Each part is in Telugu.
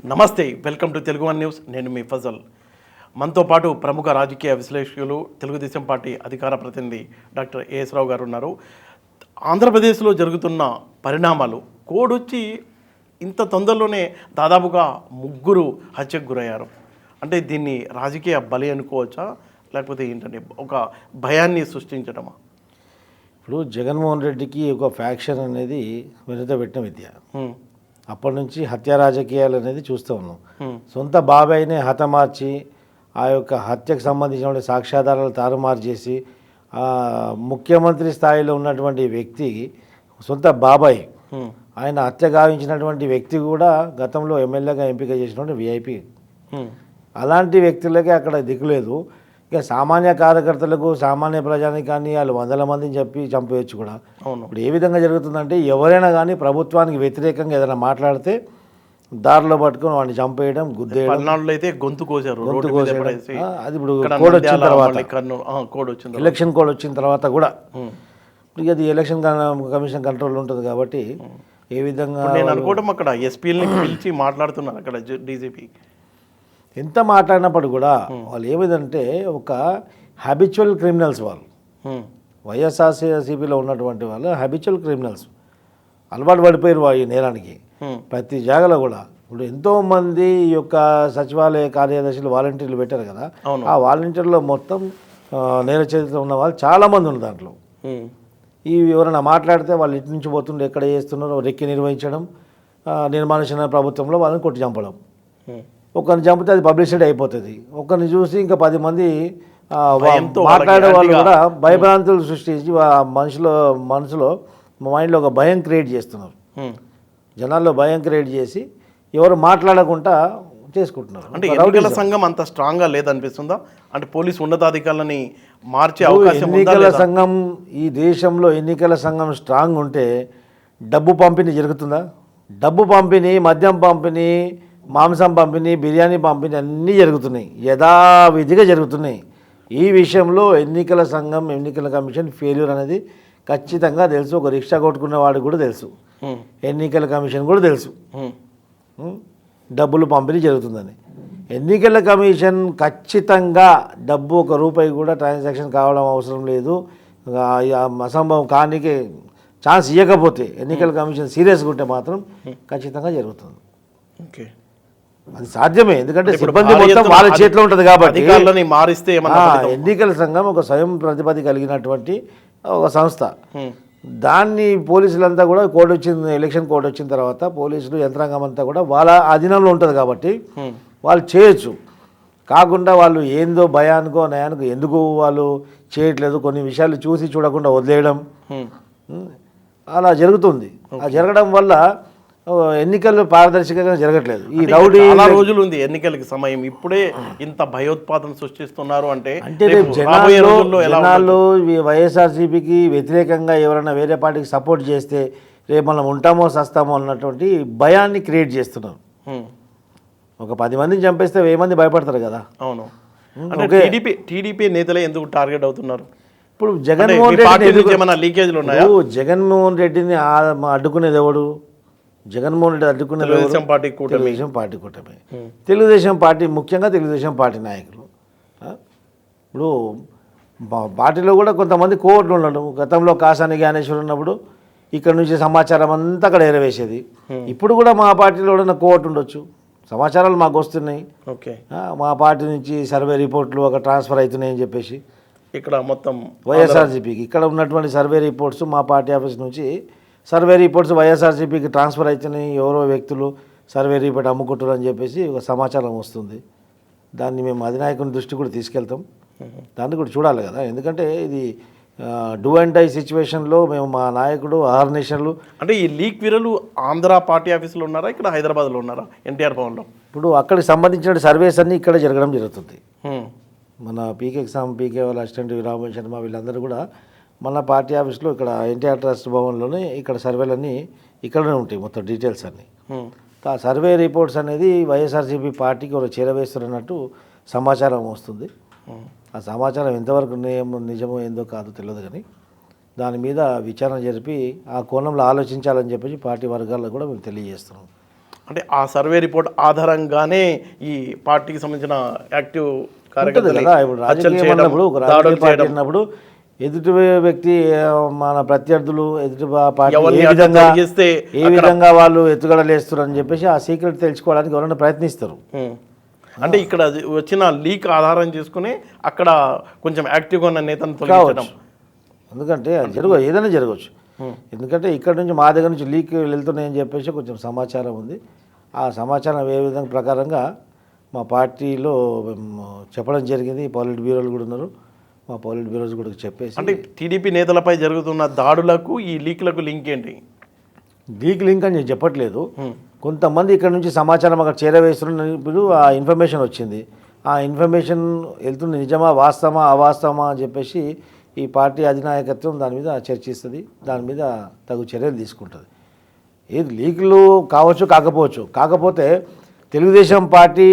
నమస్తే, welcome to Telugu one news. నేను మీ ఫజల్. మనతో పాటు ప్రముఖ రాజకీయ విశ్లేషకులు, తెలుగుదేశం పార్టీ అధికార ప్రతినిధి డాక్టర్ ఏఎస్ రావు గారు ఉన్నారు. ఆంధ్రప్రదేశ్లో జరుగుతున్న పరిణామాలు కోడొచ్చి ఇంత తొందరలోనే దాదాపుగా ముగ్గురు హత్యకు గురయ్యారు. అంటే దీన్ని రాజకీయ బలి అనుకోవచ్చా, లేకపోతే ఏంటంటే ఒక భయాన్ని సృష్టించడమా? ఇప్పుడు జగన్మోహన్ రెడ్డికి ఒక ఫ్యాక్షన్ అనేది వెనుకబెట్టిన విద్య. అప్పటి నుంచి హత్య రాజకీయాలు అనేది చూస్తూ ఉన్నాం. సొంత బాబాయినే హతమార్చి ఆ యొక్క హత్యకు సంబంధించిన సాక్ష్యాధారాలు తారుమారు చేసి ముఖ్యమంత్రి స్థాయిలో ఉన్నటువంటి వ్యక్తి సొంత బాబాయ్ ఆయన హత్య గావించినటువంటి వ్యక్తి కూడా గతంలో ఎమ్మెల్యేగా ఎంపిక చేసినటువంటి విఐపి. అలాంటి వ్యక్తులకే అక్కడ దిక్కులేదు. ఇక సామాన్య కార్యకర్తలకు, సామాన్య ప్రజానికాన్ని వాళ్ళు వందల మందిని చెప్పి చంపేయచ్చు కూడా. ఇప్పుడు ఏ విధంగా జరుగుతుందంటే ఎవరైనా కానీ ప్రభుత్వానికి వ్యతిరేకంగా ఏదైనా మాట్లాడితే దారిలో పట్టుకొని వాడిని చంపేయడం, గుద్దేయడం, అయితే గొంతు కోసారు. అది ఇప్పుడు కోడ్ వచ్చిన తర్వాత, ఎలక్షన్ కోడ్ వచ్చిన తర్వాత కూడా ఇప్పుడు అది ఎలక్షన్ కమిషన్ కంట్రోల్ ఉంటుంది కాబట్టి ఏ విధంగా నేను అనుకోవడం అక్కడ ఎస్పీని పిలిచి మాట్లాడుతున్నారు. అక్కడ డీజీపీ ఎంత మాట్లాడినప్పుడు కూడా వాళ్ళు ఏమిటంటే ఒక హ్యాబిచువల్ క్రిమినల్స్, వాళ్ళు వైఎస్ఆర్సీపీలో ఉన్నటువంటి వాళ్ళు హ్యాబిచువల్ క్రిమినల్స్, అలవాటు పడిపోయారు ఈ నేరానికి. ప్రతి జాగాలో కూడా ఇప్పుడు ఎంతోమంది ఈ యొక్క సచివాలయ కార్యదర్శులు వాలంటీర్లు పెట్టారు కదా, ఆ వాలంటీర్లో మొత్తం నేర చరిత్ర ఉన్న వాళ్ళు చాలామంది ఉన్నారు. దాంట్లో ఈ ఎవరైనా మాట్లాడితే వాళ్ళు ఇటు నుంచి పోతుండే ఎక్కడ చేస్తున్నారో రెక్కి నిర్వహించడం, నిర్మానుషణ ప్రభుత్వంలో వాళ్ళని కొట్టి చంపడం. ఒకరిని చంపితే అది పబ్లిసిటీ అయిపోతుంది. ఒకరిని చూసి ఇంకా 10 మంది మాట్లాడే వాళ్ళు కూడా భయభ్రాంతులు సృష్టించి మనసులో మైండ్లో ఒక భయం క్రియేట్ చేస్తున్నారు. జనాల్లో భయం క్రియేట్ చేసి ఎవరు మాట్లాడకుండా చేసుకుంటున్నారు. అంటే ఎన్నికల సంఘం అంత స్ట్రాంగ్గా లేదనిపిస్తుందా? అంటే పోలీసు ఉన్నతాధికారులని మార్చే అవకాశం? ఎన్నికల సంఘం, ఈ దేశంలో ఎన్నికల సంఘం స్ట్రాంగ్ ఉంటే డబ్బు పంపిణీ జరుగుతుందా? డబ్బు పంపిణీ, మద్యం పంపిణీ, మాంసం పంపిణీ, బిర్యానీ పంపిణీ అన్నీ జరుగుతున్నాయి, యథావిధిగా జరుగుతున్నాయి. ఈ విషయంలో ఎన్నికల సంఘం, ఎన్నికల కమిషన్ ఫెయిల్యూర్ అనేది ఖచ్చితంగా తెలుసు. ఒక రిక్షా కొట్టుకున్న వాడికి కూడా తెలుసు, ఎన్నికల కమిషన్ కూడా తెలుసు డబ్బులు పంపిణీ జరుగుతుందని. ఎన్నికల కమిషన్ ఖచ్చితంగా డబ్బు 1 రూపాయి కూడా ట్రాన్సాక్షన్ కావడం అవసరం లేదు, అసంభవం కానీకే ఛాన్స్ ఇవ్వకపోతే ఎన్నికల కమిషన్ సీరియస్గా ఉంటే మాత్రం ఖచ్చితంగా జరుగుతుంది. ఓకే, అది సాధ్యమే. ఎందుకంటే సిబ్బంది మొత్తం వాళ్ళ చేతిలో ఉంటుంది కాబట్టి. మారిస్తే ఎన్నికల సంఘం ఒక స్వయం ప్రతిపత్తి కలిగినటువంటి ఒక సంస్థ. దాన్ని పోలీసులంతా కూడా కోడ్ వచ్చింది, ఎలక్షన్ కోడ్ వచ్చిన తర్వాత పోలీసులు యంత్రాంగం అంతా కూడా వాళ్ళ అధీనంలో ఉంటుంది కాబట్టి వాళ్ళు చేయొచ్చు. కాకుండా వాళ్ళు ఏందో భయానికో నయానికో ఎందుకు వాళ్ళు చేయట్లేదు, కొన్ని విషయాలు చూసి చూడకుండా వదిలేయడం అలా జరుగుతుంది. ఆ జరగడం వల్ల ఎన్నికలు పారదర్శకంగా జరగట్లేదు. ఈ రౌడీ రోజులు ఉంది ఎన్నికలకి సమయం, ఇప్పుడే ఇంత భయోత్పాదన సృష్టిస్తున్నారు అంటే జనాలు వైఎస్ఆర్సీపీకి వ్యతిరేకంగా ఎవరైనా వేరే పార్టీకి సపోర్ట్ చేస్తే రేపు మనం ఉంటామో సస్తామో అన్నటువంటి భయాన్ని క్రియేట్ చేస్తున్నారు. ఒక 10 మందిని చంపేస్తే 1000 మంది భయపడతారు కదా. అవును. టీడీపీ నేతలే ఎందుకు టార్గెట్ అవుతున్నారు? ఇప్పుడు జగన్మోహన్ రెడ్డిని అడ్డుకునేది ఎవడు? జగన్మోహన్ రెడ్డి అడ్డుకునేది తెలుగుదేశం పార్టీ కూటమి. తెలుగుదేశం పార్టీ, ముఖ్యంగా తెలుగుదేశం పార్టీ నాయకులు. ఇప్పుడు పార్టీలో కూడా కొంతమంది కోవర్టులు ఉండడం. గతంలో కాసాని జ్ఞానేశ్వర్ ఉన్నప్పుడు ఇక్కడ నుంచి సమాచారం అంతా అక్కడ ఎరవేసేది. ఇప్పుడు కూడా మా పార్టీలో ఉన్న కోవర్టు ఉండొచ్చు, సమాచారాలు మాకు వస్తున్నాయి. ఓకే, మా పార్టీ నుంచి సర్వే రిపోర్ట్లు ఒక ట్రాన్స్ఫర్ అవుతున్నాయని చెప్పేసి ఇక్కడ మొత్తం వైఎస్ఆర్సీపీకి ఇక్కడ ఉన్నటువంటి సర్వే రిపోర్ట్స్ మా పార్టీ ఆఫీస్ నుంచి సర్వే రిపోర్ట్స్ వైఎస్ఆర్సీపీకి ట్రాన్స్ఫర్ అవుతున్నాయి, ఎవరో వ్యక్తులు సర్వే రిపోర్ట్ అమ్ముకుంటారు అని చెప్పేసి ఒక సమాచారం వస్తుంది. దాన్ని మేము అధినాయకుని దృష్టి కూడా తీసుకెళ్తాం. దాన్ని కూడా చూడాలి కదా. ఎందుకంటే ఇది డూ అండ్ డై సిచ్యువేషన్లో మేము, మా నాయకుడు ఆర్నేషన్లు. అంటే ఈ లీక్ వీరలు ఆంధ్ర పార్టీ ఆఫీసులో ఉన్నారా, ఇక్కడ హైదరాబాద్లో ఉన్నారా, ఎన్టీఆర్ భవన్లో? ఇప్పుడు అక్కడికి సంబంధించిన సర్వేస్ అన్నీ ఇక్కడ జరగడం జరుగుతుంది. మన పీకే వాళ్ళ అసిస్టెంట్ రామోహన్ శర్మ వీళ్ళందరూ కూడా మన పార్టీ ఆఫీస్లో ఇక్కడ ఎన్టీఆర్ ట్రస్ట్ భవన్లోనే ఇక్కడ సర్వేలన్నీ ఇక్కడనే ఉంటాయి, మొత్తం డీటెయిల్స్ అన్నీ. ఆ సర్వే రిపోర్ట్స్ అనేది వైఎస్ఆర్సీపీ పార్టీకి ఒక చేరవేస్తున్నట్టు సమాచారం వస్తుంది. ఆ సమాచారం ఎంతవరకు నిజమో ఏందో కాదో తెలియదు, కానీ దాని మీద విచారణ జరిపి ఆ కోణంలో ఆలోచించాలని చెప్పేసి పార్టీ వర్గాల్లో కూడా మేము తెలియజేస్తున్నాం. అంటే ఆ సర్వే రిపోర్ట్ ఆధారంగానే ఈ పార్టీకి సంబంధించిన యాక్టివ్ ఉంటుంది కార్యకర్తలు కదా. ఇప్పుడు రాజకీయం అన్నప్పుడు ఒక రాజకీయ పార్టీ అన్నప్పుడు ఎదుటి వ్యక్తి మన ప్రత్యర్థులు ఎదుటి పార్టీ ఎవరిని ఏ అడ్డు విధంగా తొలగిస్తే వాళ్ళు ఎత్తుగడలేస్తారు అని చెప్పేసి ఆ సీక్రెట్ తెలుసుకోవడానికి ఎవరైనా ప్రయత్నిస్తారు. అంటే ఇక్కడ వచ్చిన లీక్ ఆధారం చేసుకుని అక్కడ కొంచెం యాక్టివ్గా ఉన్న నేతను తొలగించడం. కావచ్చు, ఎందుకంటే అది ఏదైనా జరగవచ్చు. ఎందుకంటే ఇక్కడ నుంచి మా దగ్గర నుంచి లీక్ వెళ్తున్నాయని చెప్పేసి కొంచెం సమాచారం ఉంది. ఆ సమాచారం ఏ విధంగా ప్రకారంగా మా పార్టీలో చెప్పడం జరిగింది. పాలిట్ బ్యూరోలు కూడా ఉన్నారు, మా పాలిట్ బ్యూరోస్ కూడా చెప్పేసి. అంటే టీడీపీ నేతలపై జరుగుతున్న దాడులకు ఈ లీక్లకు లింక్ ఏంటి? లింక్ అని నేను చెప్పట్లేదు. కొంతమంది ఇక్కడ నుంచి సమాచారం అక్కడ చేరవేస్తున్నప్పుడు ఆ ఇన్ఫర్మేషన్ వచ్చింది. ఆ ఇన్ఫర్మేషన్ వెళ్తుంది, నిజమా వాస్తవమా అవాస్తవమా అని చెప్పేసి ఈ పార్టీ అధినాయకత్వం దాని మీద చర్చిస్తుంది, దాని మీద తగు చర్యలు తీసుకుంటుంది. ఏది లీకులు కావచ్చు కాకపోవచ్చు, కాకపోతే తెలుగుదేశం పార్టీ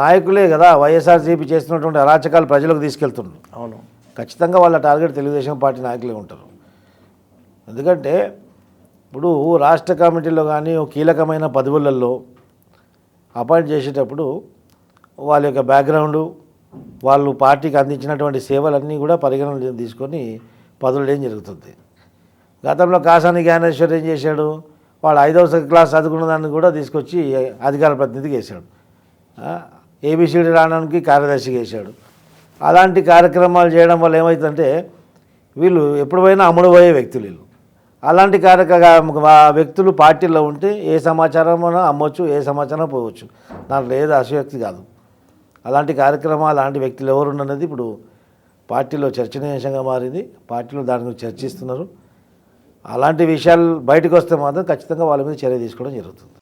నాయకులే కదా వైఎస్ఆర్సీపీ చేస్తున్నటువంటి అరాచకాలు ప్రజలకు తీసుకెళ్తున్నారు. అవును, ఖచ్చితంగా వాళ్ళ టార్గెట్ తెలుగుదేశం పార్టీ నాయకులే ఉంటారు. ఎందుకంటే ఇప్పుడు రాష్ట్ర కమిటీలో కానీ కీలకమైన పదవులలో అపాయింట్ చేసేటప్పుడు వాళ్ళ యొక్క బ్యాక్గ్రౌండు, వాళ్ళు పార్టీకి అందించినటువంటి సేవలన్నీ కూడా పరిగణనలో తీసుకొని పదవులు ఏం జరుగుతుంది. గతంలో కాసాని జ్ఞానేశ్వర్ ఏం చేశాడు, వాడు 5వ క్లాస్ చదువుకున్న దాన్ని కూడా తీసుకొచ్చి అధికార ప్రతినిధికి వేశాడు, ఏబిసిడి రావడానికి కార్యదర్శికి వేశాడు. అలాంటి కార్యక్రమాలు చేయడం వల్ల ఏమవుతుందంటే వీళ్ళు ఎప్పుడు పోయినా అమ్ముడుపోయే వ్యక్తులు వీళ్ళు. అలాంటి వ్యక్తులు పార్టీలో ఉంటే ఏ సమాచారం అమ్మొచ్చు, ఏ సమాచారం పోవచ్చు, దాంట్లో ఏది అశయోక్తి కాదు. అలాంటి కార్యక్రమాలు అలాంటి వ్యక్తులు ఎవరున్నది ఇప్పుడు పార్టీలో చర్చనీయాంశంగా మారింది. పార్టీలో దాని గురించి చర్చిస్తున్నారు. అలాంటి విషయాలు బయటకు వస్తే మాత్రం ఖచ్చితంగా వాళ్ళ మీద చర్య తీసుకోవడం జరుగుతుంది.